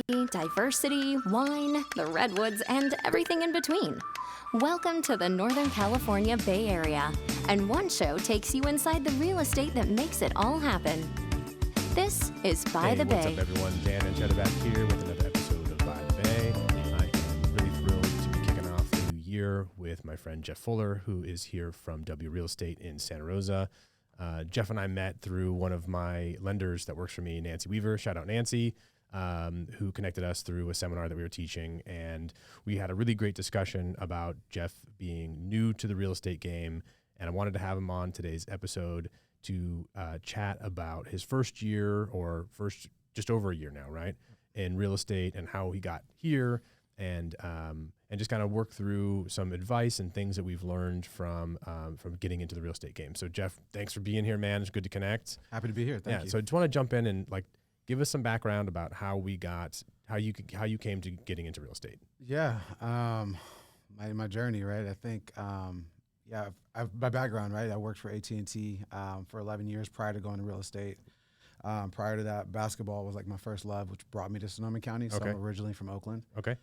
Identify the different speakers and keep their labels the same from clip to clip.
Speaker 1: diversity, wine, the redwoods, and everything in between. Welcome to the Northern California Bay Area, and one show takes you inside the real estate that makes it all happen. This is By the Bay.
Speaker 2: What's up, everyone? Dan and Cheddar back here with another episode of By the Bay. I am really thrilled to be kicking off the new year with my friend Jeff Fuller, who is here from W Real Estate in Santa Rosa. Jeff and I met through one of my lenders that works for me, Nancy Weaver. Shout out Nancy, who connected us through a seminar that we were teaching. And we had a really great discussion about Jeff being new to the real estate game. And I wanted to have him on today's episode to chat about his first year, or just over a year now, right, in real estate, and how he got here, and just kind of work through some advice and things that we've learned from getting into the real estate game. So Jeff, thanks for being here, man. It's good to connect.
Speaker 3: Happy to be here. Thank you.
Speaker 2: So I just want to jump in and give us some background about how you came to getting into real estate.
Speaker 3: Yeah, my journey, right? I think my background, right? I worked for AT&T for 11 years prior to going to real estate. Prior to that, basketball was like my first love, which brought me to Sonoma County. So I'm originally from Oakland.
Speaker 2: Okay.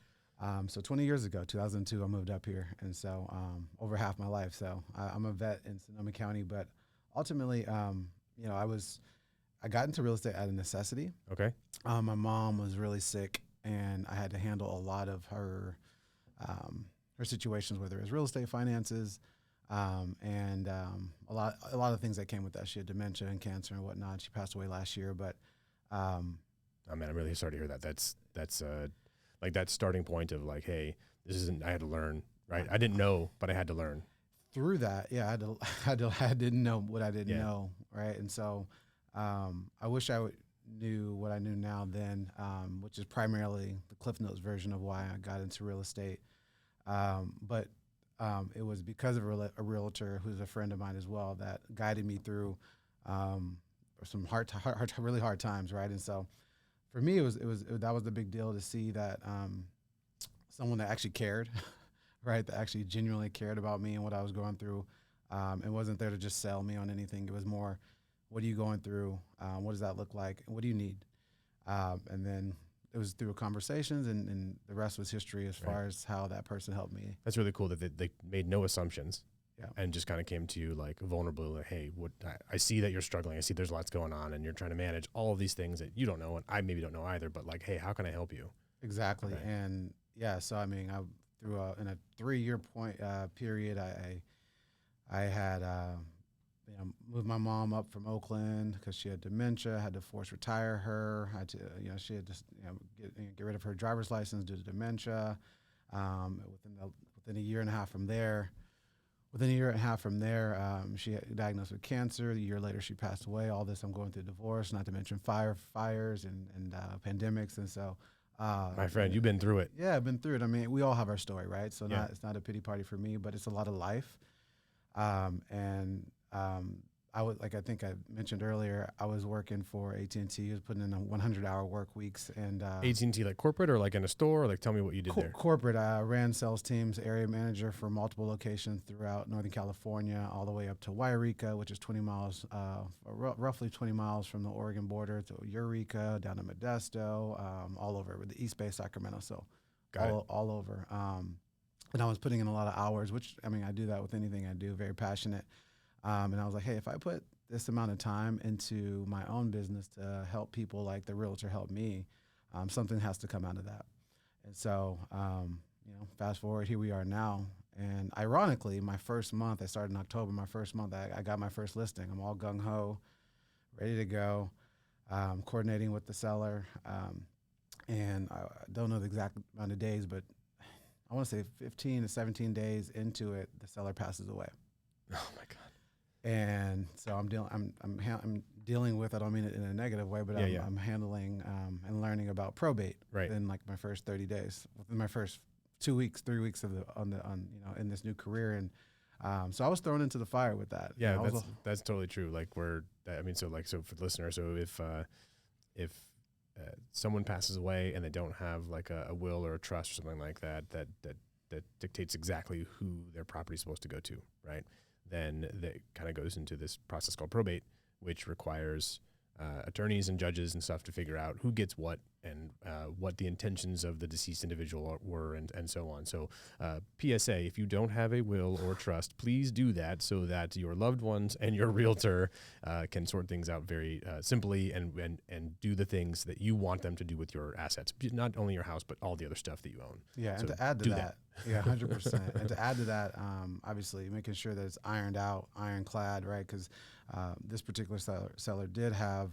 Speaker 2: So 20 years ago, 2002, I moved up here, and so over half my life. So I'm a vet in Sonoma County, but ultimately, I got into real estate out of necessity. Okay.
Speaker 3: My mom was really sick, and I had to handle a lot of her situations, whether it was real estate finances, and a lot of things that came with that. She had dementia and cancer and whatnot. She passed away last year, but
Speaker 2: oh man, I'm really sorry to hear that. That's like that starting point of like, hey, this isn't. I had to learn, right? I didn't know, but I had to learn.
Speaker 3: Through that, yeah, I didn't know what I didn't know, right? And so I wish I knew what I knew now then, which is primarily the Cliff Notes version of why I got into real estate. But it was because of a realtor who's a friend of mine as well that guided me through some really hard times, right? And so for me, that was the big deal to see that someone that actually cared, right? That actually genuinely cared about me and what I was going through, and wasn't there to just sell me on anything. It was more, what are you going through? What does that look like? What do you need? And then it was through conversations, and the rest was history as far as how that person helped me.
Speaker 2: That's really cool that they made no assumptions,
Speaker 3: yeah,
Speaker 2: and just kind of came to you like vulnerable, like, hey, I see that you're struggling. I see there's lots going on, and you're trying to manage all of these things that you don't know, and I maybe don't know either, but like, hey, how can I help you?
Speaker 3: Exactly. Okay. And yeah, so I mean, in a 3-year period, I had moved my mom up from Oakland because she had dementia. Had to force retire her. She had to get rid of her driver's license due to dementia. Within a year and a half from there, she got diagnosed with cancer. A year later, she passed away. All this, I'm going through divorce, not to mention fires and pandemics. And so,
Speaker 2: my friend, you've been through it.
Speaker 3: Yeah, I've been through it. I mean, we all have our story, right? So it's not a pity party for me, but it's a lot of life. I was, like I think I mentioned earlier, I was working for AT&T. I was putting in 100-hour work weeks. And
Speaker 2: AT&T, like corporate or like in a store? Or like, tell me what you did there.
Speaker 3: Corporate. I ran sales teams, area manager for multiple locations throughout Northern California, all the way up to Wairika, which is 20 miles, roughly 20 miles from the Oregon border, to Eureka, down to Modesto, all over with the East Bay, Sacramento. So all over. And I was putting in a lot of hours, which, I mean, I do that with anything I do, very passionate. And I was like, hey, if I put this amount of time into my own business to help people like the realtor helped me, something has to come out of that. And so, fast forward, here we are now. And ironically, my first month, I started in October, my first month, I got my first listing. I'm all gung-ho, ready to go, coordinating with the seller. And I don't know the exact amount of days, but I want to say 15 to 17 days into it, the seller passes away.
Speaker 2: Oh my God.
Speaker 3: And so I'm dealing with, I don't mean it in a negative way, but I'm handling and learning about probate in like my first 30 days, within my first 2 weeks, 3 weeks in this new career. And so I was thrown into the fire with that.
Speaker 2: Yeah, that's totally true. Like so for the listener, so if someone passes away and they don't have like a will or a trust or something like that dictates exactly who their property is supposed to go to, right? Then that kind of goes into this process called probate, which requires attorneys and judges and stuff to figure out who gets what and what the intentions of the deceased individual were and so on. So PSA, if you don't have a will or trust, please do that so that your loved ones and your realtor can sort things out very simply and do the things that you want them to do with your assets, not only your house, but all the other stuff that you own.
Speaker 3: Yeah,
Speaker 2: so
Speaker 3: and to add to that, yeah, 100%. And to add to that, obviously making sure that it's ironed out, ironclad, right? Because this particular seller did have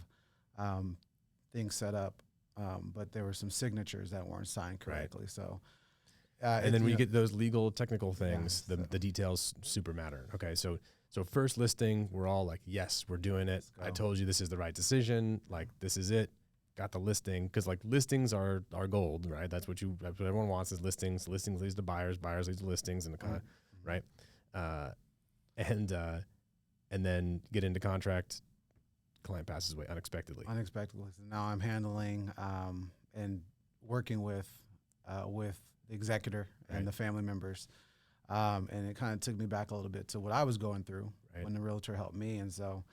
Speaker 3: things set up, but there were some signatures that weren't signed correctly. Right. So,
Speaker 2: and then when you get those legal technical things, the details super matter. Okay, so first listing, we're all like, yes, we're doing it. I told you this is the right decision. Like, this is it. Got the listing, because like listings are gold, right? That's what everyone wants is listings. Listings leads to buyers. Buyers leads to listings, and the kind of right. And then get into contract. Client passes away unexpectedly.
Speaker 3: So now I'm handling and working with the executor and the family members, and it kind of took me back a little bit to what I was going through when the realtor helped me, and so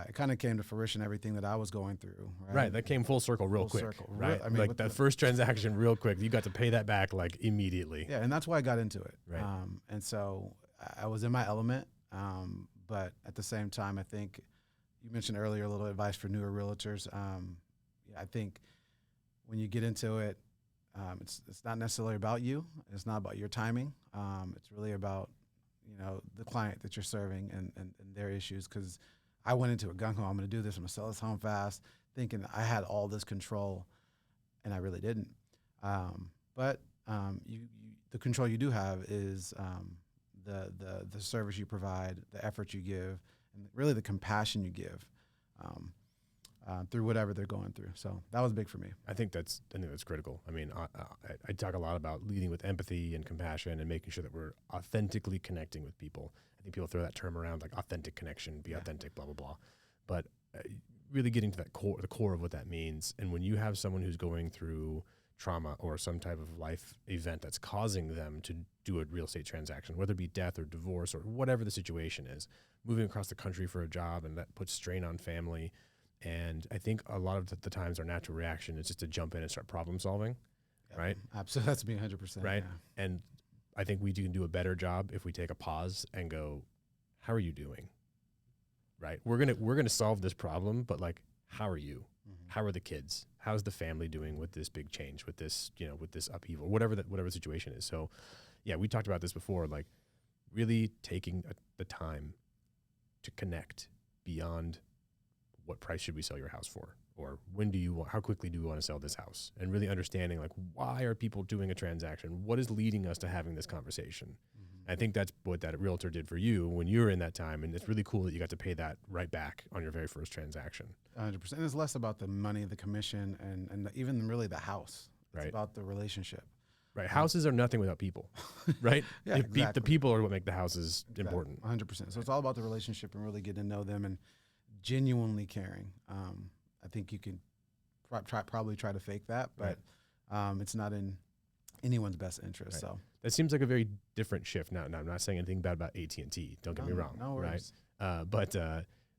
Speaker 3: it kind of came to fruition everything that I was going through. Right,
Speaker 2: that came full circle real quick. Right, I mean, like that first transaction, real quick. You got to pay that back like immediately.
Speaker 3: Yeah, and that's why I got into it.
Speaker 2: Right,
Speaker 3: and so I was in my element, but at the same time, I think. You mentioned earlier a little advice for newer realtors. I think when you get into it, it's not necessarily about you. It's not about your timing. It's really about the client that you're serving and their issues. Because I went into it gung ho. I'm going to do this. I'm going to sell this home fast, thinking I had all this control, and I really didn't. But the control you do have is the service you provide, the effort you give. And really the compassion you give through whatever they're going through. So that was big for me.
Speaker 2: I think that's critical. I mean, I talk a lot about leading with empathy and compassion and making sure that we're authentically connecting with people. I think people throw that term around like authentic connection, be authentic, blah, blah, blah. But really getting to the core of what that means. And when you have someone who's going through trauma or some type of life event that's causing them to do a real estate transaction, whether it be death or divorce or whatever the situation is, moving across the country for a job, and that puts strain on family. And I think a lot of the times our natural reaction is just to jump in and start problem solving, right?
Speaker 3: Absolutely, that's me 100%.
Speaker 2: Right,
Speaker 3: yeah.
Speaker 2: And I think we can do a better job if we take a pause and go, how are you doing? Right, we're gonna solve this problem, but like, how are you? How are the kids? How's the family doing with this big change, with this, with this upheaval, whatever the situation is. So, yeah, we talked about this before, like really taking the time to connect beyond what price should we sell your house for, or how quickly do you want to sell this house, and really understanding like why are people doing a transaction? What is leading us to having this conversation? I think that's what that realtor did for you when you were in that time, and it's really cool that you got to pay that right back on your very first transaction.
Speaker 3: 100%. It's less about the money, the commission, and even really the house. It's about the relationship.
Speaker 2: Right. Houses are nothing without people, right?
Speaker 3: Yeah, exactly.
Speaker 2: The people are what make the houses important.
Speaker 3: 100%. So it's all about the relationship and really getting to know them and genuinely caring. I think you can probably try to fake that, but it's not in anyone's best interest.
Speaker 2: Right.
Speaker 3: So
Speaker 2: that seems like a very different shift. Now, I'm not saying anything bad about AT&T. Don't get me wrong.
Speaker 3: No worries.
Speaker 2: Right. But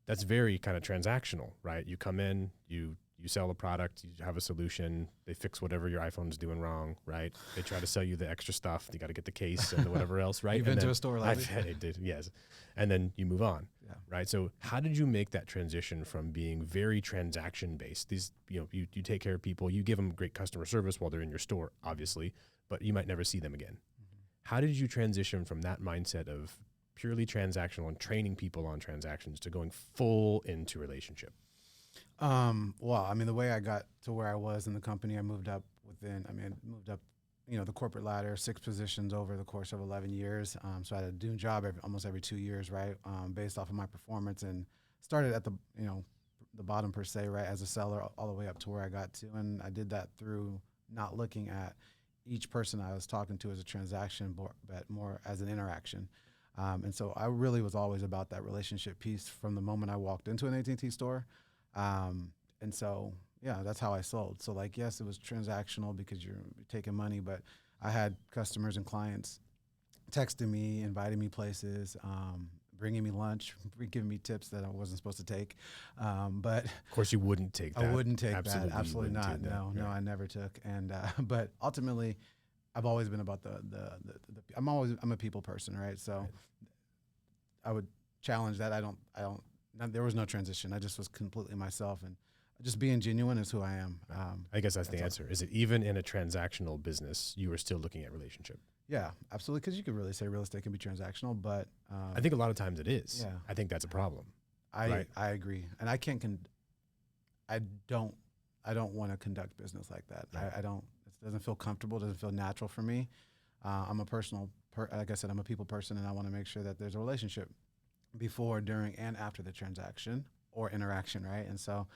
Speaker 2: that's very kind of transactional, right? You come in, you sell a product, you have a solution, they fix whatever your iPhone's doing wrong, right? They try to sell you the extra stuff. You got to get the case and whatever else, right?
Speaker 3: You've been to a store lately?
Speaker 2: I did, yes. And then you move on, right? So how did you make that transition from being very transaction-based? These, you take care of people, you give them great customer service while they're in your store, obviously, but you might never see them again. How did you transition from that mindset of purely transactional and training people on transactions to going full into relationship?
Speaker 3: Well, I mean, the way I got to where I was in the company, I moved up the corporate ladder, 6 positions over the course of 11 years. So I had a new job almost every 2 years, right? Based off of my performance, and started at the bottom per se, right? As a seller all the way up to where I got to. And I did that through not looking at each person I was talking to as a transaction, but more as an interaction. And so I really was always about that relationship piece from the moment I walked into an AT&T store. And so, yeah, that's how I sold. So like, yes, it was transactional because you're taking money, but I had customers and clients texting me, inviting me places, bringing me lunch, giving me tips that I wasn't supposed to take. But
Speaker 2: Of course, you wouldn't take that.
Speaker 3: I wouldn't take
Speaker 2: Absolutely,
Speaker 3: that.
Speaker 2: you
Speaker 3: Absolutely
Speaker 2: wouldn't
Speaker 3: not.
Speaker 2: take that.
Speaker 3: No,
Speaker 2: Right.
Speaker 3: I never took. And but ultimately, I've always been about the I'm a people person, right? So
Speaker 2: Right.
Speaker 3: I would challenge that. There was no transition. I just was completely myself, and just being genuine is who I am.
Speaker 2: I guess that's the
Speaker 3: all.
Speaker 2: answer. Is it even in a transactional business, you are still looking at relationship?
Speaker 3: Yeah, absolutely. Because you could really say real estate can be transactional, but
Speaker 2: I think a lot of times it is.
Speaker 3: Yeah.
Speaker 2: I think that's a problem.
Speaker 3: I agree, and I can't. I don't want to conduct business like that.
Speaker 2: Right.
Speaker 3: I don't. It doesn't feel comfortable. Doesn't feel natural for me. I'm a like I said, I'm a people person, and I want to make sure that there's a relationship before, during, and after the transaction or interaction, right? And so,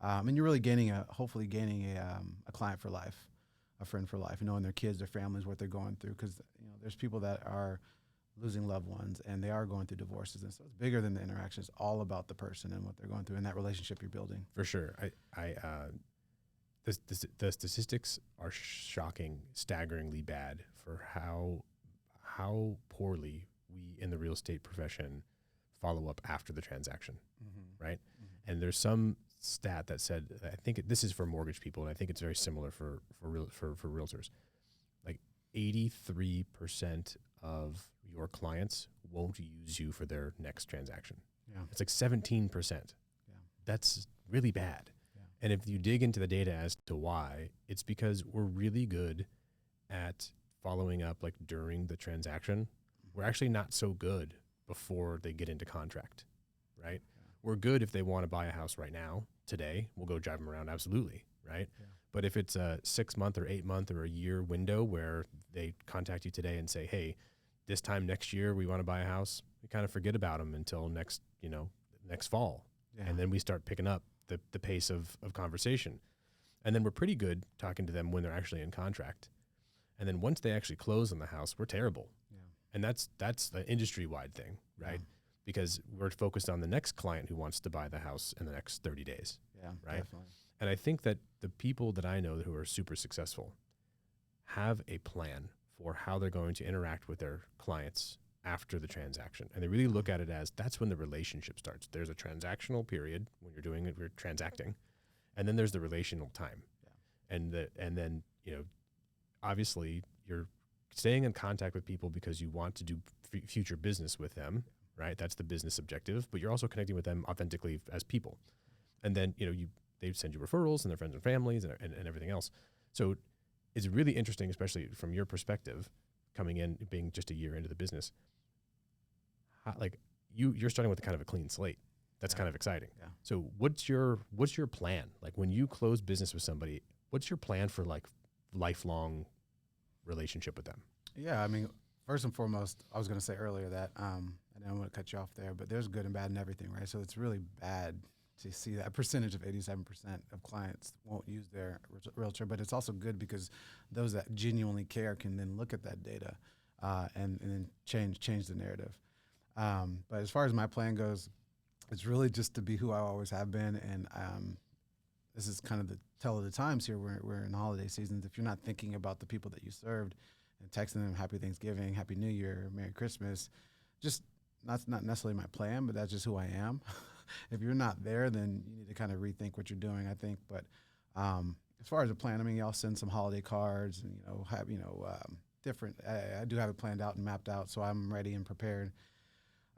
Speaker 3: and you're really hopefully gaining a client for life, a friend for life, knowing their kids, their families, what they're going through. Because there's people that are losing loved ones and they are going through divorces, and so it's bigger than the interaction. It's all about the person and what they're going through and that relationship you're building.
Speaker 2: For sure. The statistics are shocking, staggeringly bad for how poorly we in the real estate profession follow up after the transaction, right? Mm-hmm. And there's some stat that said, I think this is for mortgage people, and I think it's very similar for realtors. Like 83% of your clients won't use you for their next transaction.
Speaker 3: Yeah.
Speaker 2: It's like 17%.
Speaker 3: Yeah.
Speaker 2: That's really bad.
Speaker 3: Yeah.
Speaker 2: And if you dig into the data as to why, it's because we're really good at following up like during the transaction. We're actually not so good before they get into contract, right? Yeah. We're good if they want to buy a house right now, today. We'll go drive them around, absolutely, right? Yeah. But if it's a 6 month or 8 month or a year window where they contact you today and say, hey, this time next year we want to buy a house, we kind of forget about them until next fall. Yeah. And then we start picking up the pace of conversation. And then we're pretty good talking to them when they're actually in contract. And then once they actually close on the house, we're terrible. Yeah. And that's the industry-wide thing, right? Yeah. Because we're focused on the next client who wants to buy the house in the next 30 days.
Speaker 3: Yeah,
Speaker 2: right?
Speaker 3: Definitely.
Speaker 2: And I think that the people that I know who are super successful have a plan for how they're going to interact with their clients after the transaction. And they really look at it as that's when the relationship starts. There's a transactional period when you're doing it, we're transacting. And then there's the relational time. Yeah. And then, obviously you're staying in contact with people because you want to do future business with them, right? That's the business objective, but you're also connecting with them authentically as people. And then, they send you referrals and their friends and families and everything else. So it's really interesting, especially from your perspective, coming in, being just a year into the business. You're starting with kind of a clean slate. That's kind of exciting. Yeah. So what's your plan? Like when you close business with somebody, what's your plan for like lifelong relationship with them?
Speaker 3: Yeah, I mean, first and foremost, I was going to say earlier that, and I don't want to cut you off there, but there's good and bad in everything, right? So it's really bad to see that percentage of 87% of clients won't use their realtor, but it's also good because those that genuinely care can then look at that data and then change the narrative. But as far as my plan goes, it's really just to be who I always have been. And this is kind of the tell of the times here. We're in holiday seasons. If you're not thinking about the people that you served and texting them Happy Thanksgiving, Happy New Year, Merry Christmas, just that's not necessarily my plan, but that's just who I am. If you're not there, then you need to kind of rethink what you're doing, I think. But as far as a plan, I mean, I'll send some holiday cards and, have, different, I do have it planned out and mapped out. So I'm ready and prepared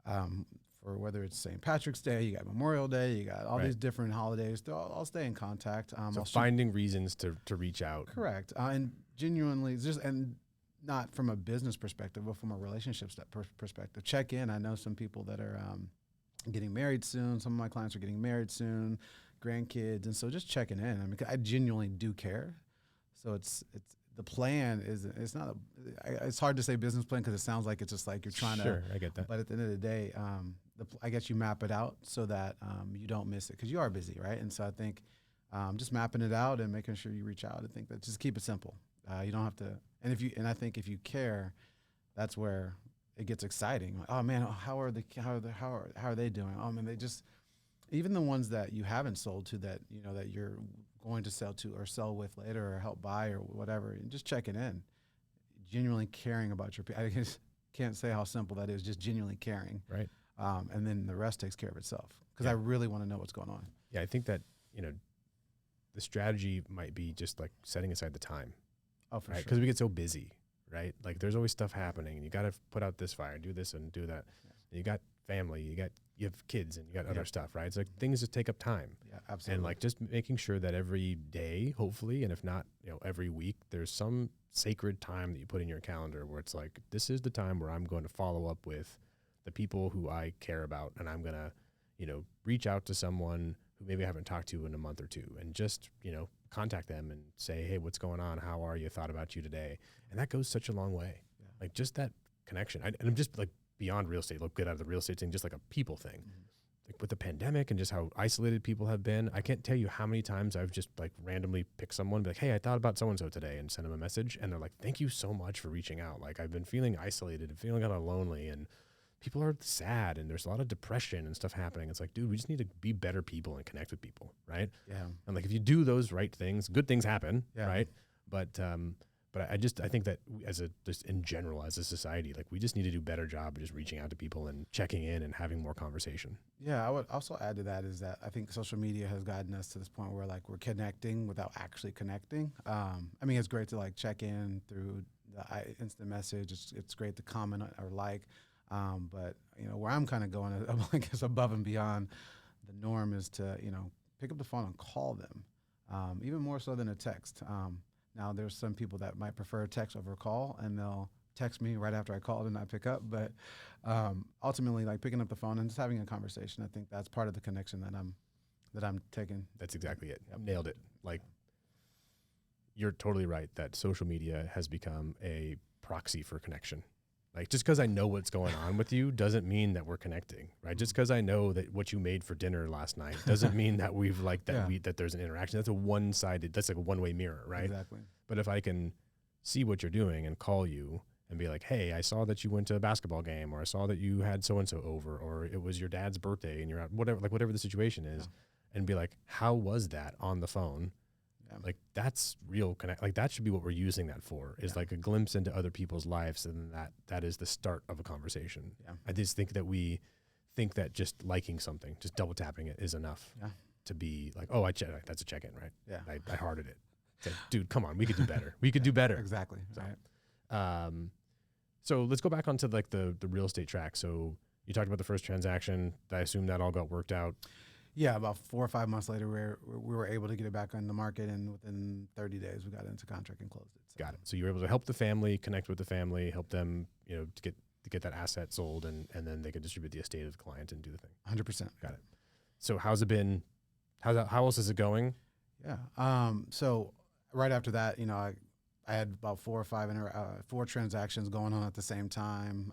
Speaker 3: for whether it's St. Patrick's Day, you got Memorial Day, you got all these different holidays. I'll stay in contact.
Speaker 2: So finding reasons to reach out.
Speaker 3: Correct. And genuinely and not from a business perspective, but from a relationship perspective. Check in. I know some people that are getting married soon. Some of my clients are getting married soon, grandkids. And so just checking in. I mean, I genuinely do care. So it's the plan it's not it's hard to say business plan because it sounds like it's just like you're trying
Speaker 2: to. Sure, I get that.
Speaker 3: But at the end of the day, I guess you map it out so that you don't miss it because you are busy, right? And so I think just mapping it out and making sure you reach out. I think that just keep it simple. You don't have to. And I think if you care, that's where it gets exciting. Like, oh man, how are they doing? Oh man, they just, even the ones that you haven't sold to that that you're going to sell to or sell with later or help buy or whatever, and just checking in, genuinely caring about your. I just can't say how simple that is. Just genuinely caring.
Speaker 2: Right.
Speaker 3: and then the rest takes care of itself because I really want to know what's going on.
Speaker 2: Yeah, I think that, the strategy might be just like setting aside the time.
Speaker 3: Oh, for
Speaker 2: right?
Speaker 3: sure.
Speaker 2: Because we get so busy, right? Like there's always stuff happening and you got to put out this fire, do this and do that.
Speaker 3: Yeah.
Speaker 2: And you got family, you have kids and you got other
Speaker 3: Yep.
Speaker 2: stuff, right? It's like things just take up time.
Speaker 3: Yeah, absolutely.
Speaker 2: And like just making sure that every day, hopefully, and if not, every week, there's some sacred time that you put in your calendar where it's like, this is the time where I'm going to follow up with the people who I care about. And I'm going to, reach out to someone who maybe I haven't talked to in a month or two and just, contact them and say, hey, what's going on? How are you? Thought about you today. And that goes such a long way.
Speaker 3: Yeah.
Speaker 2: Like just that connection. And I'm just like beyond real estate, look good out of the real estate thing, just like a people thing. Like with the pandemic and just how isolated people have been, I can't tell you how many times I've just like randomly picked someone, be like, hey, I thought about so-and-so today and send them a message. And they're like, thank you so much for reaching out. Like I've been feeling isolated and feeling kind of lonely and people are sad and there's a lot of depression and stuff happening. It's like, dude, we just need to be better people and connect with people. Right.
Speaker 3: Yeah.
Speaker 2: And like, if you do those right things, good things happen.
Speaker 3: Yeah.
Speaker 2: Right. But I think that just in general, as a society, like we just need to do a better job of just reaching out to people and checking in and having more conversation.
Speaker 3: Yeah, I would also add to that is that I think social media has gotten us to this point where like we're connecting without actually connecting. I mean, it's great to like check in through the instant message. It's great to comment or like, but where I'm kind of going, I guess above and beyond the norm is to pick up the phone and call them, even more so than a text. Now, there's some people that might prefer a text over a call, and they'll text me right after I called and I pick up. But ultimately, like picking up the phone and just having a conversation, I think that's part of the connection that I'm taking.
Speaker 2: That's exactly it. Nailed it. Like, you're totally right that social media has become a proxy for connection. Like, just because I know what's going on with you doesn't mean that we're connecting, right? Just because I know that what you made for dinner last night doesn't mean that we've like that that there's an interaction. That's that's like a one-way mirror, right?
Speaker 3: Exactly.
Speaker 2: But if I can see what you're doing and call you and be like, hey, I saw that you went to a basketball game, or I saw that you had so-and-so over, or it was your dad's birthday and you're out, whatever the situation is, and be like, how was that on the phone? Like that's real connect. Like that should be what we're using that for, is like a glimpse into other people's lives. And that is the start of a conversation. Yeah. I just think that we think that just liking something, just double tapping it is enough to be like, oh, that's a check-in, right? Yeah. I hearted it. It's like, dude, come on, we could do better. We could do better.
Speaker 3: Exactly.
Speaker 2: So,
Speaker 3: right.
Speaker 2: So let's go back onto like the real estate track. So you talked about the first transaction. I assume that all got worked out.
Speaker 3: Yeah, about 4 or 5 months later, we were able to get it back on the market, and within 30 days, we got it into contract and closed it. So.
Speaker 2: Got it. So you were able to help the family, connect with the family, help them, to get that asset sold, and then they could distribute the estate of the client and do the thing.
Speaker 3: 100%.
Speaker 2: Got it. So how's it been? How else is it going?
Speaker 3: Yeah. So right after that, I had about 4 or 5 4 transactions going on at the same time.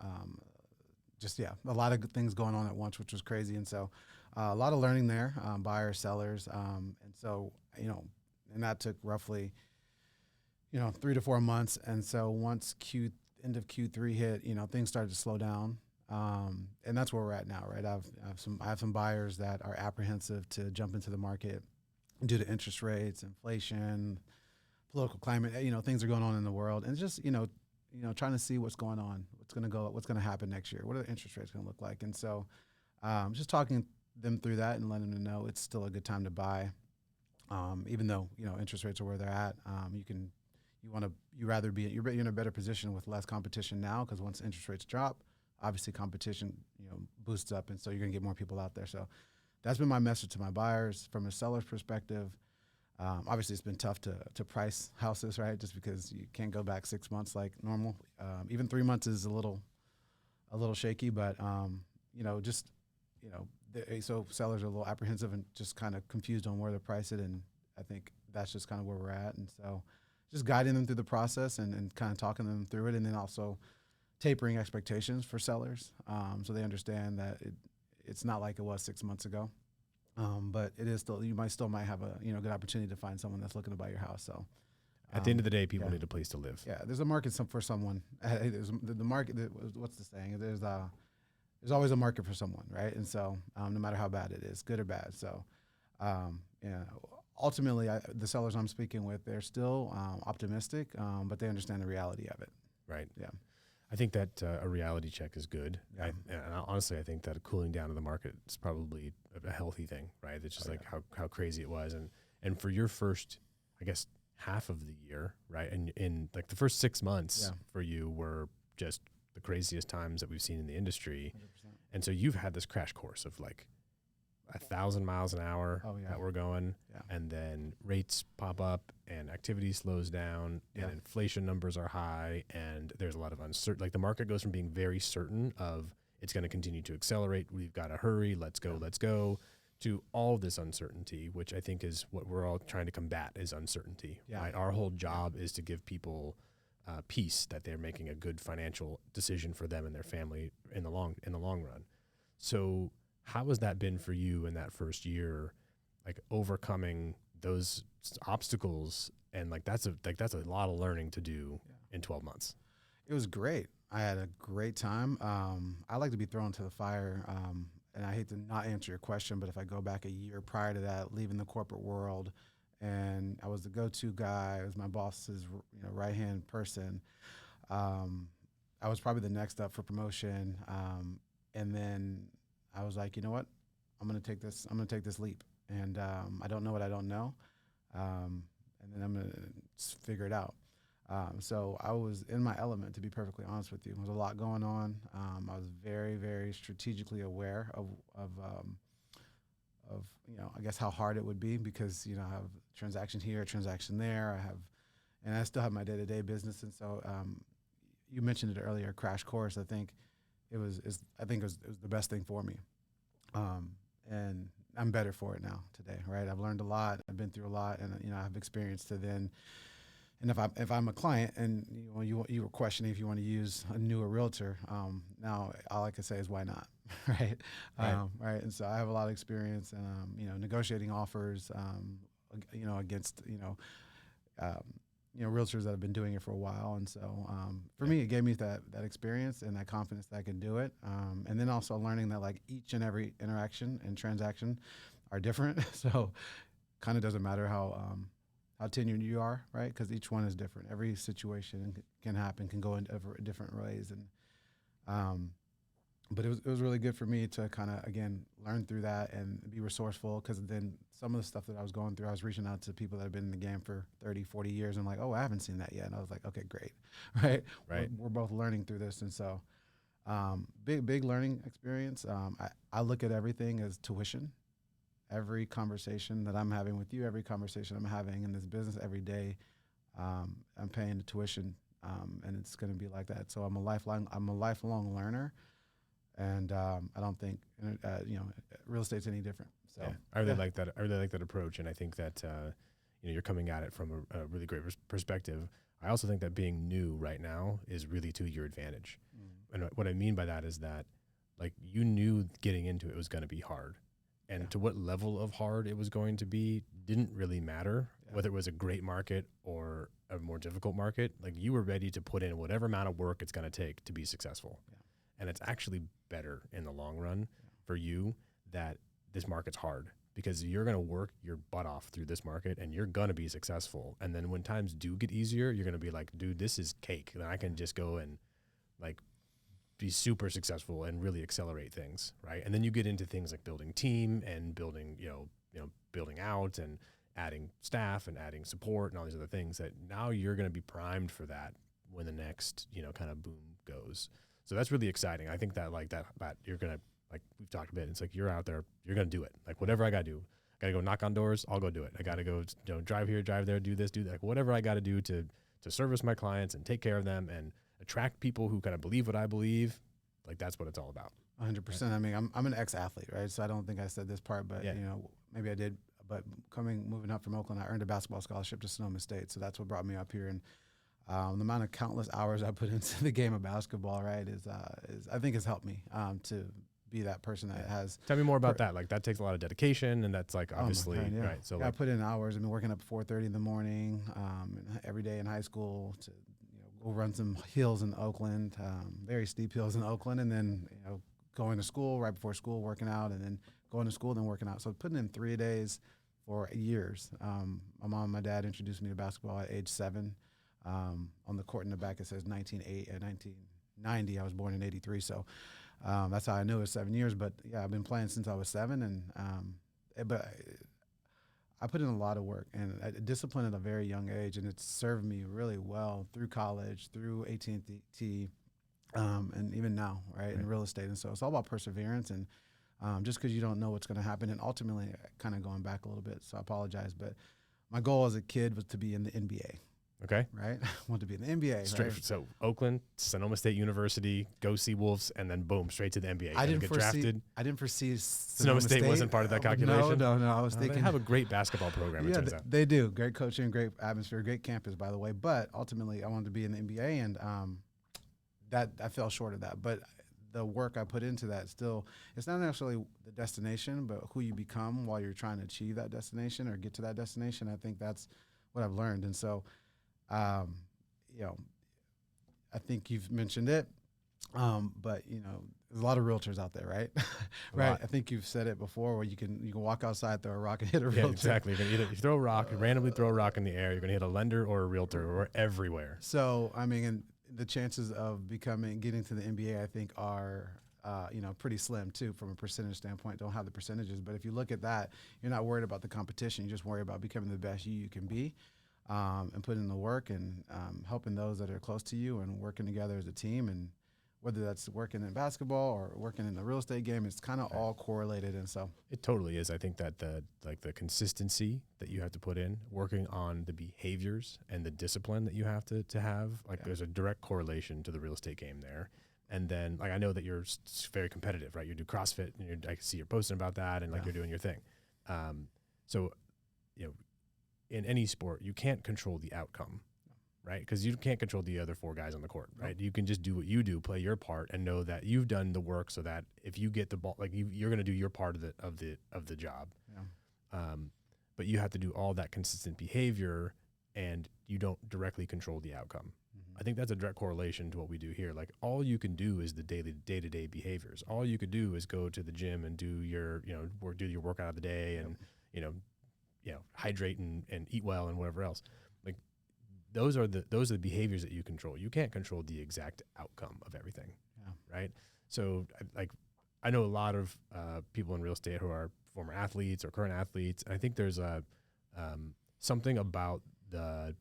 Speaker 3: A lot of good things going on at once, which was crazy, and so. A lot of learning there, buyers, sellers, and so and that took roughly 3 to 4 months. And so once end of Q3 hit, things started to slow down, and that's where we're at now, right? I have some buyers that are apprehensive to jump into the market due to interest rates, inflation, political climate. Things are going on in the world, and just trying to see what's going on, what's going to happen next year, what are the interest rates going to look like, and so just talking them through that and letting them know it's still a good time to buy, even though interest rates are where they're at. You're in a better position with less competition now, because once interest rates drop, obviously competition boosts up, and so you're gonna get more people out there. So that's been my message to my buyers. From a seller's perspective, obviously it's been tough to price houses, right? Just because you can't go back 6 months like normal. Even 3 months is a little shaky, but so sellers are a little apprehensive and just kind of confused on where to price it, and I think that's just kind of where we're at. And so just guiding them through the process and kind of talking them through it, and then also tapering expectations for sellers, so they understand that it's not like it was 6 months ago, but it is still, you might have a good opportunity to find someone that's looking to buy your house. So
Speaker 2: at the end of the day, people need a place to live.
Speaker 3: Yeah, there's a market for someone. There's the market. What's the saying? There's always a market for someone, right? And so no matter how bad it is, good or bad. So ultimately, the sellers I'm speaking with, they're still optimistic, but they understand the reality of it.
Speaker 2: Right.
Speaker 3: Yeah.
Speaker 2: I think that a reality check is good.
Speaker 3: Yeah.
Speaker 2: Honestly, I think that a cooling down of the market is probably a healthy thing, right? It's just how crazy it was. And for your first, I guess, half of the year, right? And in like the first 6 months for you were just the craziest times that we've seen in the industry.
Speaker 3: 100%.
Speaker 2: And so you've had this crash course of like 1,000 miles an hour that we're going, and then rates pop up and activity slows down and inflation numbers are high and there's a lot of uncertainty. Like the market goes from being very certain of it's going to continue to accelerate, we've got to hurry, let's go, to all this uncertainty, which I think is what we're all trying to combat is uncertainty. Right? Our whole job is to give people peace that they're making a good financial decision for them and their family in the long run. So how has that been for you in that first year, like overcoming those obstacles? And like that's a lot of learning to do in 12 months.
Speaker 3: It was great. I had a great time. I like to be thrown to the fire, and I hate to not answer your question, but if I go back a year prior to that, leaving the corporate world, and I was the go-to guy, I was my boss's right-hand person. I was probably the next up for promotion, and then I was like, you know what, I'm gonna take this leap, and I don't know what I don't know, and then I'm gonna figure it out. So I was in my element, to be perfectly honest with you. There was a lot going on. I was very, very strategically aware of I guess how hard it would be because I have a transaction here, a transaction there. And I still have my day-to-day business. And so you mentioned it earlier, crash course. I think it was the best thing for me. And I'm better for it now today, right? I've learned a lot. I've been through a lot, and I have experience to then. And if I'm a client, and you were questioning if you want to use a newer realtor, now all I can say is why not, right? Right. And so I have a lot of experience, negotiating offers, against realtors that have been doing it for a while. And so for me, it gave me that experience and that confidence that I can do it. And then also learning that like each and every interaction and transaction are different. So kind of doesn't matter how tenured you are, right? Because each one is different. Every situation can go in different ways. And but it was really good for me to kind of, again, learn through that and be resourceful, because then some of the stuff that I was going through, I was reaching out to people that have been in the game for 30, 40 years. And I'm like, oh, I haven't seen that yet. And I was like, okay, great, right? We're both learning through this. And so big learning experience. I look at everything as tuition. Every conversation that I'm having with you, every conversation I'm having in this business every day, I'm paying the tuition, and it's going to be like that. So I'm a lifelong learner, and I don't think real estate's any different. So
Speaker 2: I really like that. I really like that approach, and I think that you're coming at it from a really great perspective. I also think that being new right now is really to your advantage, and what I mean by that is that like you knew getting into it was going to be hard. And to what level of hard it was going to be didn't really matter, whether it was a great market or a more difficult market. Like you were ready to put in whatever amount of work it's going to take to be successful. Yeah. And it's actually better in the long run for you that this market's hard, because you're going to work your butt off through this market and you're going to be successful. And then when times do get easier, you're going to be like, dude, this is cake. Then I can just go and like be super successful and really accelerate things, right? And then you get into things like building team and building, building out and adding staff and adding support and all these other things that now you're going to be primed for that when the next, kind of boom goes. So that's really exciting. I think that that you're going to, like we've talked a bit, it's like you're out there, you're going to do it. Like whatever I got to do, I got to go knock on doors, I'll go do it. I got to go, drive here, drive there, do this, do that. Like whatever I got to do to service my clients and take care of them and attract people who kind of believe what I believe. Like that's what it's all about.
Speaker 3: 100%. Right? I mean, I'm an ex-athlete, right? So I don't think I said this part, but maybe I did. But moving up from Oakland, I earned a basketball scholarship to Sonoma State, so that's what brought me up here. And the amount of countless hours I put into the game of basketball, right, is I think has helped me to be that person that has.
Speaker 2: Tell me more about that. Like that takes a lot of dedication, and that's like obviously right. So
Speaker 3: I put in hours. I've been working up at 4:30 in the morning every day in high school to go run some hills in Oakland, very steep hills in Oakland, and then going to school right before school, working out, and then going to school, then working out. So putting in 3 days for years. My mom and my dad introduced me to basketball at age 7. On the court in the back it says 19 90. I was born in 83. So that's how I knew it was 7 years. But yeah, I've been playing since I was 7. But I put in a lot of work and discipline at a very young age, and it's served me really well through college, through AT&T, and even now, right, in real estate. And so it's all about perseverance, and just because you don't know what's going to happen. And ultimately, kind of going back a little bit, so I apologize, but my goal as a kid was to be in the NBA.
Speaker 2: Okay.
Speaker 3: Right? I want to be in the NBA.
Speaker 2: Straight.
Speaker 3: Right?
Speaker 2: So Oakland, Sonoma State University, go Seawolves, and then boom, straight to the NBA.
Speaker 3: I didn't
Speaker 2: get
Speaker 3: foresee.
Speaker 2: drafted.
Speaker 3: I didn't foresee
Speaker 2: Sonoma State wasn't part of that calculation.
Speaker 3: No. I was
Speaker 2: They
Speaker 3: thinking
Speaker 2: have a great basketball program. It turns out.
Speaker 3: they do. Great coaching, great atmosphere, great campus, by the way. But ultimately, I wanted to be in the NBA, and that I fell short of that. But the work I put into that still, it's not necessarily the destination, but who you become while you're trying to achieve that destination or get to that destination. I think that's what I've learned. And so, I think you've mentioned it, but there's a lot of realtors out there, right? Right. I think you've said it before, where you can walk outside, throw a rock, and hit a realtor.
Speaker 2: Yeah, exactly. You throw a rock, randomly throw a rock in the air. You're gonna hit a lender or a realtor, or everywhere.
Speaker 3: So I mean, and the chances of getting to the NBA, I think, are pretty slim too, from a percentage standpoint. Don't have the percentages, but if you look at that, you're not worried about the competition. You're just worried about becoming the best you can be. And putting in the work and helping those that are close to you and working together as a team. And whether that's working in basketball or working in the real estate game, it's kind of all correlated. And so
Speaker 2: it totally is. I think that the consistency that you have to put in, working on the behaviors and the discipline that you have to have, there's a direct correlation to the real estate game there. And then, I know that you're very competitive, right? You do CrossFit, and I can see you're posting about that, and you're doing your thing. In any sport, you can't control the outcome, right? Because you can't control the other 4 guys on the court, right? You can just do what you do, play your part, and know that you've done the work, so that if you get the ball, you're going to do your part of the job. Yeah. But you have to do all that consistent behavior, and you don't directly control the outcome. Mm-hmm. I think that's a direct correlation to what we do here. All you can do is the day-to-day behaviors. All you could do is go to the gym and do your workout of the day, and hydrate and eat well and whatever else. Those are the behaviors that you control. You can't control the exact outcome of everything, right? So I know a lot of people in real estate who are former athletes or current athletes. And I think there's something about the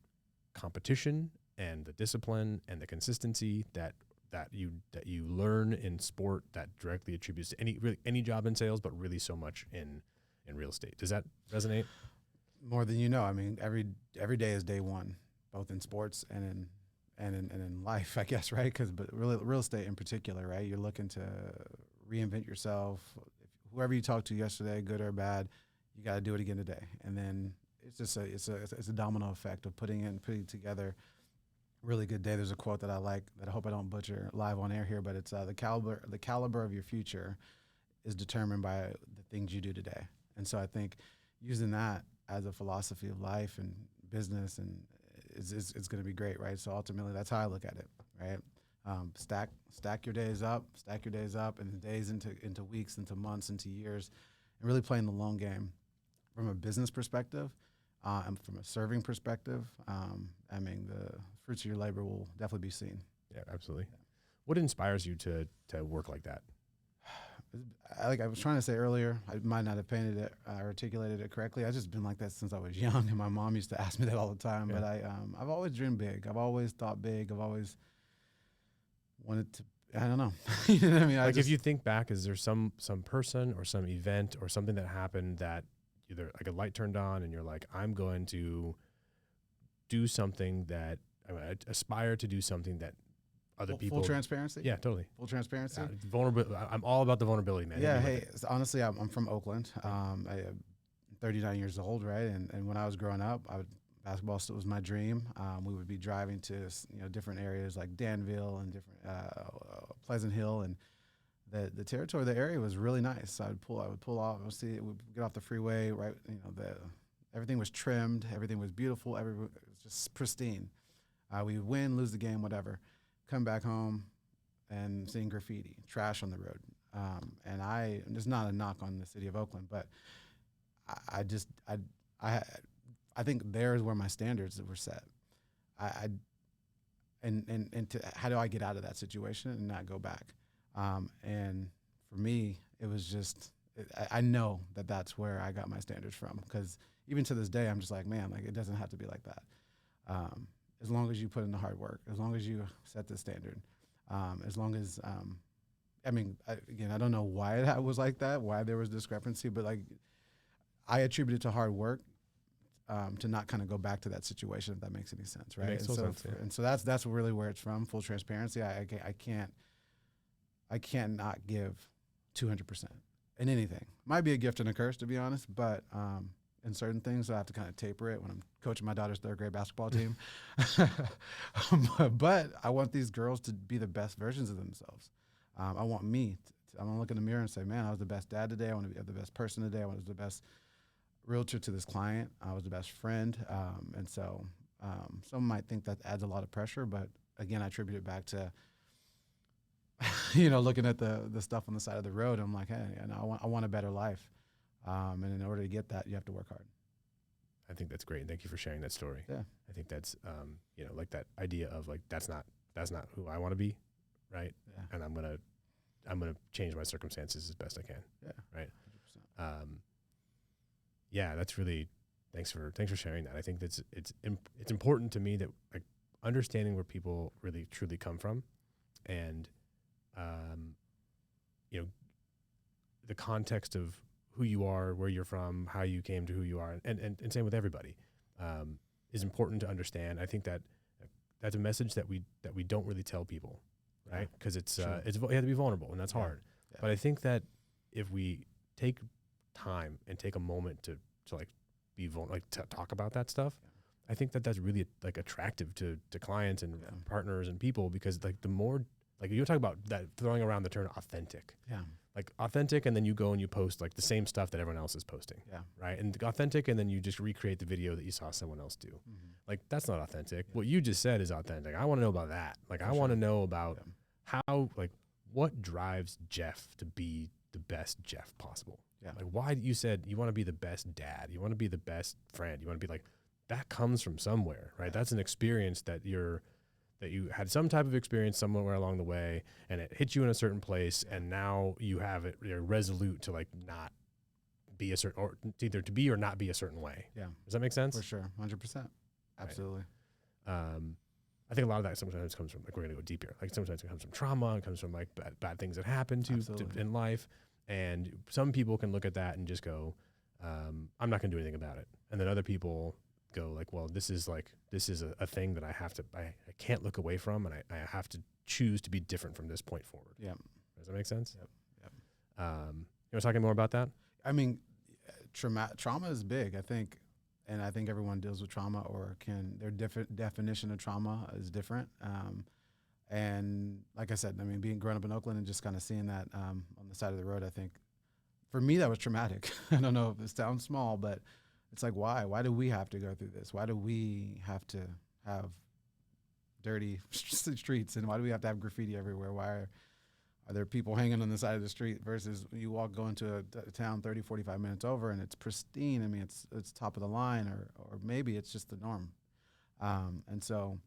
Speaker 2: competition and the discipline and the consistency that you learn in sport that directly attributes to any job in sales, but really so much in real estate. Does that resonate?
Speaker 3: More than you know. I mean, every day is day one, both in sports and in life, I guess, right? But real estate in particular, right? You're looking to reinvent yourself. Whoever you talked to yesterday, good or bad, you got to do it again today. And then it's just it's a domino effect of putting together a really good day. There's a quote that I like that I hope I don't butcher live on air here, but it's the caliber of your future is determined by the things you do today. And so I think using that as a philosophy of life and business and it's going to be great, right? So ultimately, that's how I look at it, right? Stack your days up, and days into weeks, into months, into years, and really playing the long game from a business perspective and from a serving perspective. The fruits of your labor will definitely be seen.
Speaker 2: Yeah, absolutely. Yeah. What inspires you to work like that?
Speaker 3: Like I was trying to say earlier, I might not have articulated it correctly. I've just been like that since I was young, and my mom used to ask me that all the time. Yeah. But I've always dreamed big. I've always thought big. I've always wanted to. I don't know. You know what I mean?
Speaker 2: If you think back, is there some person or some event or something that happened that either a light turned on and you're like, I'm going to do something that I aspire to do something that other people.
Speaker 3: Full transparency?
Speaker 2: Yeah, totally.
Speaker 3: Full transparency?
Speaker 2: Vulnerable. I'm all about the vulnerability, man.
Speaker 3: Yeah, hey, honestly, I'm from Oakland. I'm 39 years old, right? And when I was growing up, basketball was my dream. We would be driving to different areas like Danville and different Pleasant Hill, and the territory, the area was really nice. So I would pull off. We'd get off the freeway, right? Everything was trimmed, everything was beautiful, it was just pristine. We would win, lose the game, whatever. Come back home and seeing graffiti, trash on the road. And there's not a knock on the city of Oakland, but I think there's where my standards were set. how do I get out of that situation and not go back? And for me, it was just, I know that that's where I got my standards from, because even to this day, I'm just like, man, like it doesn't have to be like that. As long as you put in the hard work, as long as you set the standard, as long as, again, I don't know why that was like that, why there was discrepancy, but like I attribute it to hard work, to not kind of go back to that situation, if that makes any sense, right?
Speaker 2: Makes sense, yeah.
Speaker 3: And so that's really where it's from. Full transparency. I can't not give 200% in anything. Might be a gift and a curse, to be honest, but in certain things I have to kind of taper it when I'm coaching my daughter's third grade basketball team. But I want these girls to be the best versions of themselves. I want I want to look in the mirror and say, man, I was the best dad today. I want to be the best person today. I was the best realtor to this client. I was the best friend. And so some might think that adds a lot of pressure, but again, I attribute it back to, looking at the stuff on the side of the road. I'm like, hey, I want a better life. And in order to get that, you have to work hard.
Speaker 2: I think that's great. Thank you for sharing that story.
Speaker 3: Yeah.
Speaker 2: I think that's, like that idea of like, that's not who I want to be. Right.
Speaker 3: Yeah.
Speaker 2: And I'm going to change my circumstances as best I can.
Speaker 3: Yeah.
Speaker 2: Right.
Speaker 3: 100%.
Speaker 2: Yeah, that's really, thanks for sharing that. I think it's important to me that like understanding where people really truly come from, and the context of who you are, where you're from, how you came to who you are, and same with everybody, is important to understand. I think that that's a message that we don't really tell people, right? Because you have to be vulnerable, and that's hard. Yeah. But I think that if we take time and take a moment to like be vulnerable, like to talk about that stuff, I think that that's really like attractive to clients and partners and people, because like the more, like you talk about that, throwing around the term authentic, like authentic, and then you go and you post like the same stuff that everyone else is posting, right? And authentic, and then you just recreate the video that you saw someone else do. Mm-hmm. Like that's not authentic. What you just said is authentic. I want to know about that. Like I want to know about how, like what drives Jeff to be the best Jeff possible. Yeah. Like why you said you want to be the best dad, you want to be the best friend, you want to be like, that comes from somewhere, right? Yeah. That's an experience that you had some type of experience somewhere along the way, and it hit you in a certain place, and now you're resolute to like not be a certain, or either to be or not be a certain way. Yeah. Does that make sense?
Speaker 3: For sure. 100%. Absolutely.
Speaker 2: Right. I think a lot of that sometimes comes from, like, we're going to go deep here. Like sometimes it comes from trauma, it comes from like bad things that happen to in life. And some people can look at that and just go, I'm not going to do anything about it. And then other people go like, well, this is a thing that I can't look away from, and I have to choose to be different from this point forward. Yeah. Does that make sense? Yep. You want to talk more about that?
Speaker 3: I mean, trauma is big, I think. And I think everyone deals with trauma, or their definition of trauma is different. And like I said, I mean, growing up in Oakland and just kind of seeing that on the side of the road, I think for me that was traumatic. I don't know if it sounds small, but it's like, why? Why do we have to go through this? Why do we have to have dirty streets, and why do we have to have graffiti everywhere? Why are there people hanging on the side of the street versus you go into a town 30, 45 minutes over and it's pristine? I mean, it's top of the line, or maybe it's just the norm. And so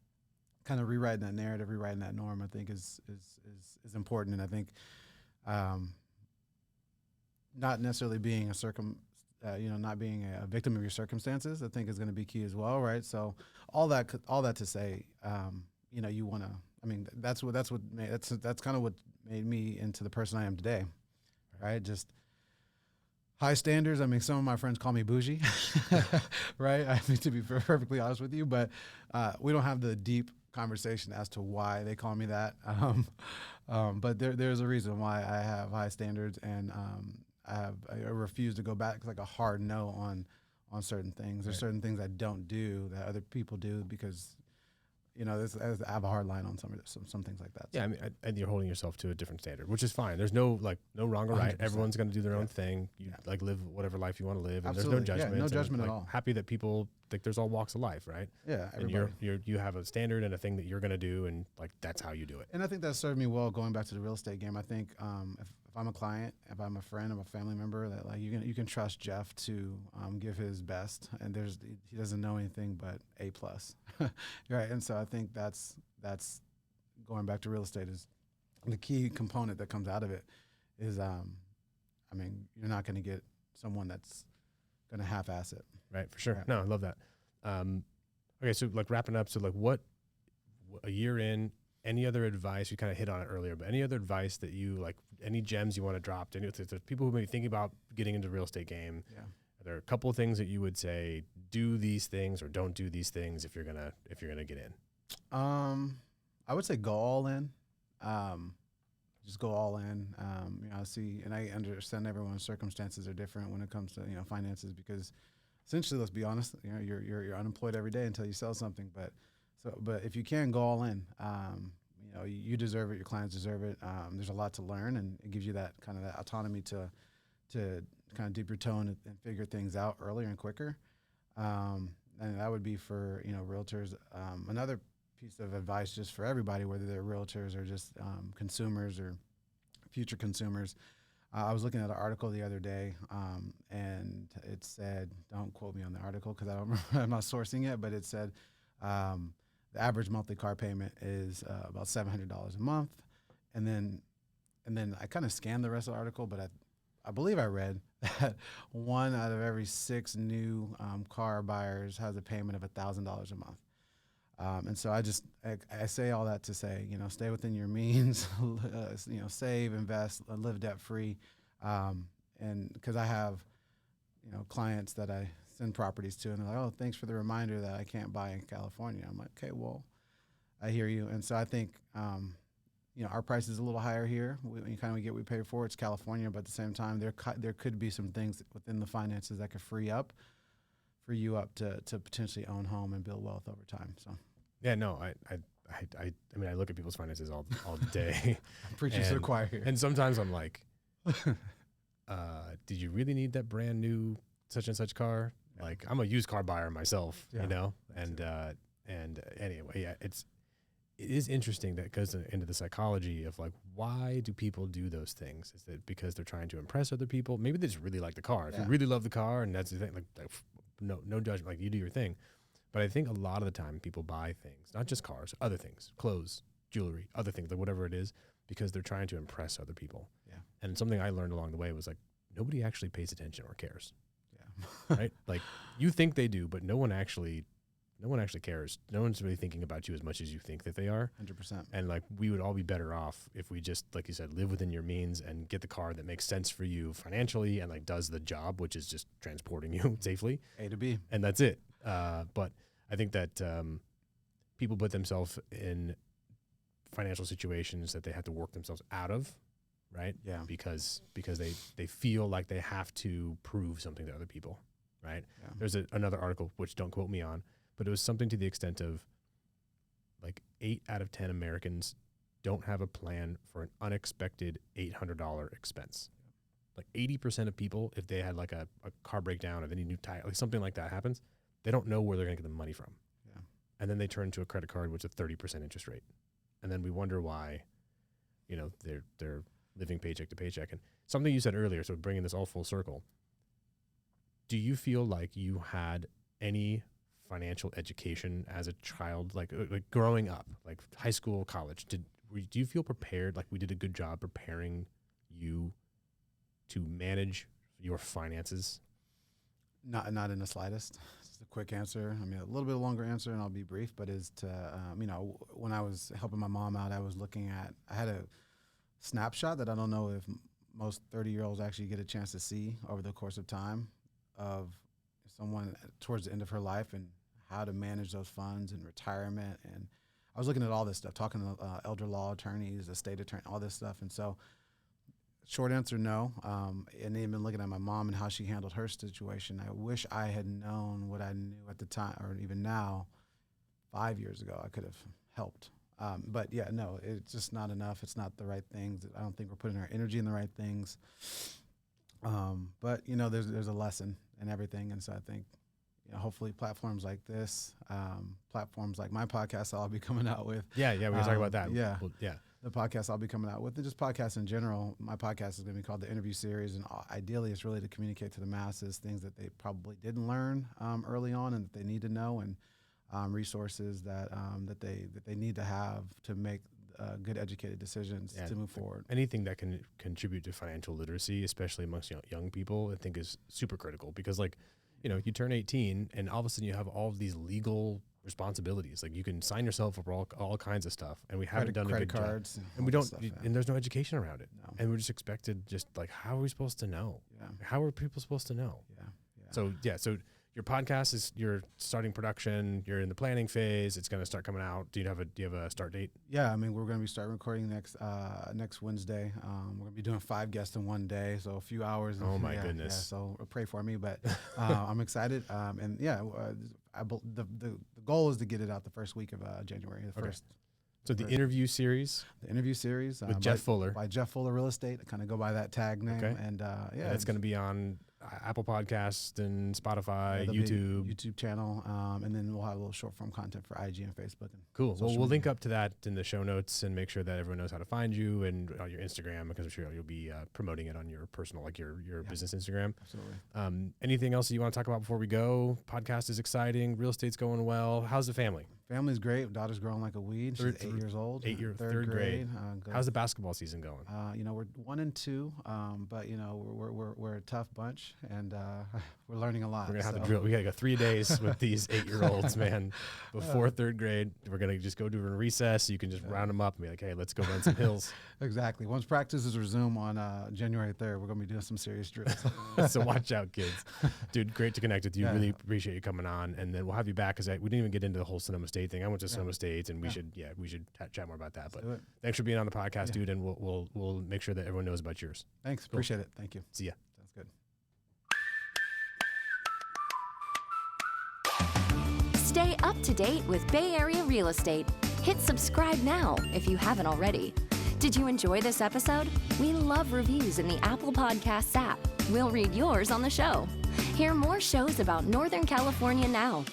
Speaker 3: kind of rewriting that narrative, rewriting that norm, I think is important. And I think not necessarily being not being a victim of your circumstances, I think is going to be key as well, right? So all that to say, you want to. I mean, that's kind of what made me into the person I am today, right? Just high standards. I mean, some of my friends call me bougie, right? I mean, to be perfectly honest with you, but we don't have the deep conversation as to why they call me that. But there's a reason why I have high standards, and I refuse to go back. It's like a hard no on certain things. Right. There's certain things I don't do that other people do because, I have a hard line on some things like that. So.
Speaker 2: Yeah, I mean, and you're holding yourself to a different standard, which is fine. There's no wrong or right. 100%. Everyone's going to do their own thing. You live whatever life you want to live, and
Speaker 3: Absolutely.
Speaker 2: There's no judgment.
Speaker 3: No judgment at all.
Speaker 2: Happy that people there's all walks of life, right?
Speaker 3: Yeah,
Speaker 2: everybody. And you have a standard and a thing that you're going to do, and like that's how you do it.
Speaker 3: And I think that served me well going back to the real estate game. I think if I'm a client, if I'm a friend, I'm a family member, that like you can trust Jeff to give his best, and he doesn't know anything but A+, right? And so I think that's that's going back to real estate is the key component that comes out of it is, you're not going to get someone that's going to half-ass it.
Speaker 2: Right, for sure.
Speaker 3: Yeah.
Speaker 2: No, I love that. Okay, so like wrapping up, so like what a year in, any other advice? You kind of hit on it earlier, but any other advice that you like, any gems you want to drop to there's people who may be thinking about getting into the real estate game?
Speaker 3: Yeah.
Speaker 2: Are there a couple of things that you would say, do these things or don't do these things if you're gonna get in?
Speaker 3: I would say go all in. Just go all in. I understand everyone's circumstances are different when it comes to finances, because essentially, let's be honest, you're unemployed every day until you sell something. But if you can go all in, you deserve it. Your clients deserve it. There's a lot to learn, and it gives you that kind of that autonomy to kind of dip your toe and figure things out earlier and quicker. And that would be for realtors. Another piece of advice just for everybody, whether they're realtors or just consumers or future consumers. I was looking at an article the other day, and it said, don't quote me on the article because I'm not sourcing it, but it said the average monthly car payment is about $700 a month. And then I kind of scanned the rest of the article, but I believe I read that 1 out of every 6 new car buyers has a payment of $1,000 a month. And so I say all that to say, stay within your means, save, invest, live debt free. And because I have, clients that I send properties to, and they're like, oh, thanks for the reminder that I can't buy in California. I'm like, okay, well, I hear you. And so I think, our price is a little higher here. We get what we pay for. It's California, but at the same time, there could be some things within the finances that could free you up to potentially own home and build wealth over time. So,
Speaker 2: yeah, no, I look at people's finances all day.
Speaker 3: Preaching to the choir here.
Speaker 2: And sometimes I'm like, did you really need that brand new such and such car? Yeah. Like, I'm a used car buyer myself, and anyway, yeah, it is interesting that goes into the psychology of like, why do people do those things? Is it because they're trying to impress other people? Maybe they just really like the car. If you really love the car, and that's the thing, like no judgment, like you do your thing. But I think a lot of the time people buy things, not just cars, other things, clothes, jewelry, other things, like whatever it is, because they're trying to impress other people. Yeah. And something I learned along the way was like, nobody actually pays attention or cares. Yeah. Right? Like, you think they do, but no one actually cares. No one's really thinking about you as much as you think that they are.
Speaker 3: 100%.
Speaker 2: And like, we would all be better off if we just, like you said, live within your means and get the car that makes sense for you financially and like does the job, which is just transporting you safely.
Speaker 3: A to B.
Speaker 2: And that's it. But I think that people put themselves in financial situations that they have to work themselves out of, right?
Speaker 3: Yeah.
Speaker 2: Because they feel like they have to prove something to other people, right? Yeah. There's another article, which don't quote me on, but it was something to the extent of like 8 out of 10 Americans don't have a plan for an unexpected $800 expense. Like 80% of people, if they had like a car breakdown, if any new tire, like something like that happens, they don't know where they're going to get the money from. Yeah. And then they turn to a credit card, which is a 30% interest rate. And then we wonder why, they're living paycheck to paycheck. And something you said earlier, so bringing this all full circle, do you feel like you had any financial education as a child, like growing up, like high school, college? Do you feel prepared, like we did a good job preparing you to manage your finances?
Speaker 3: Not in the slightest. Just a quick answer. I mean, a little bit longer answer, and I'll be brief. But is to when I was helping my mom out, I had a snapshot that I don't know if most 30-year-olds actually get a chance to see over the course of time, of someone towards the end of her life and how to manage those funds and retirement. And I was looking at all this stuff, talking to elder law attorneys, estate attorney, all this stuff. And so, short answer, no. And even looking at my mom and how she handled her situation, I wish I had known what I knew at the time, or even now, 5 years ago, I could have helped. But yeah, no, it's just not enough. It's not the right things. I don't think we're putting our energy in the right things. But there's a lesson in everything. And so I think, hopefully platforms like this, platforms like my podcast I'll be coming out with.
Speaker 2: Yeah, we were talking about that.
Speaker 3: Yeah.
Speaker 2: Well, yeah.
Speaker 3: The podcast I'll be coming out with, and just podcasts in general. My podcast is going to be called The Interview Series, and ideally it's really to communicate to the masses things that they probably didn't learn early on and that they need to know. And resources that they need to have to make good educated decisions to move forward.
Speaker 2: Anything that can contribute to financial literacy, especially amongst young people, I think is super critical because, like, you turn 18 and all of a sudden you have all of these legal responsibilities. Like, you can sign yourself up for all kinds of stuff, and we haven't done a good
Speaker 3: cards,
Speaker 2: job. And we don't, and there's no education around it. No. And we're just expected, just like, how are we supposed to know? Yeah. How are people supposed to know? Yeah. So your podcast you're starting production. You're in the planning phase. It's going to start coming out. Do you have a start date?
Speaker 3: Yeah, I mean, we're going to be starting recording next Wednesday. We're going to be doing 5 guests in one day, so a few hours.
Speaker 2: Oh my goodness!
Speaker 3: Yeah, so pray for me, but I'm excited. The goal is to get it out the first week of January.
Speaker 2: So the interview series
Speaker 3: with
Speaker 2: Jeff Fuller
Speaker 3: by Jeff Fuller Real Estate. I kind of go by that tag name, and
Speaker 2: it's going to be on Apple Podcasts and Spotify, YouTube
Speaker 3: channel, and then we'll have a little short form content for IG and Facebook.
Speaker 2: Cool. Well, we'll link up to that in the show notes and make sure that everyone knows how to find you and on your Instagram, because I'm sure you'll be promoting it on your personal, like your business Instagram.
Speaker 3: Absolutely.
Speaker 2: Anything else that you want to talk about before we go? Podcast is exciting. Real estate's going well. How's the family?
Speaker 3: Family's great. Daughter's growing like a weed. She's 8 years old.
Speaker 2: Third grade. How's the basketball season going?
Speaker 3: We're 1-2, but we're a tough bunch, and we're learning a lot.
Speaker 2: We're gonna have to drill. We gotta go 3 days with these 8-year-olds, man. Before third grade, we're gonna just go to a recess. So you can just round them up and be like, "Hey, let's go run some hills."
Speaker 3: Exactly. Once practices resume on January 3rd, we're gonna be doing some serious drills.
Speaker 2: So watch out, kids. Dude, great to connect with you. Really appreciate you coming on, and then we'll have you back because we didn't even get into the whole Sonoma State thing. I went to Sonoma State, and we should chat more about that. But thanks for being on the podcast, dude, and we'll make sure that everyone knows about yours.
Speaker 3: Thanks. Cool. Appreciate it. Thank you.
Speaker 2: See ya.
Speaker 3: Sounds good.
Speaker 1: Stay up to date with Bay Area real estate. Hit subscribe now if you haven't already. Did you enjoy this episode? We love reviews in the Apple Podcasts app. We'll read yours on the show. Hear more shows about Northern California now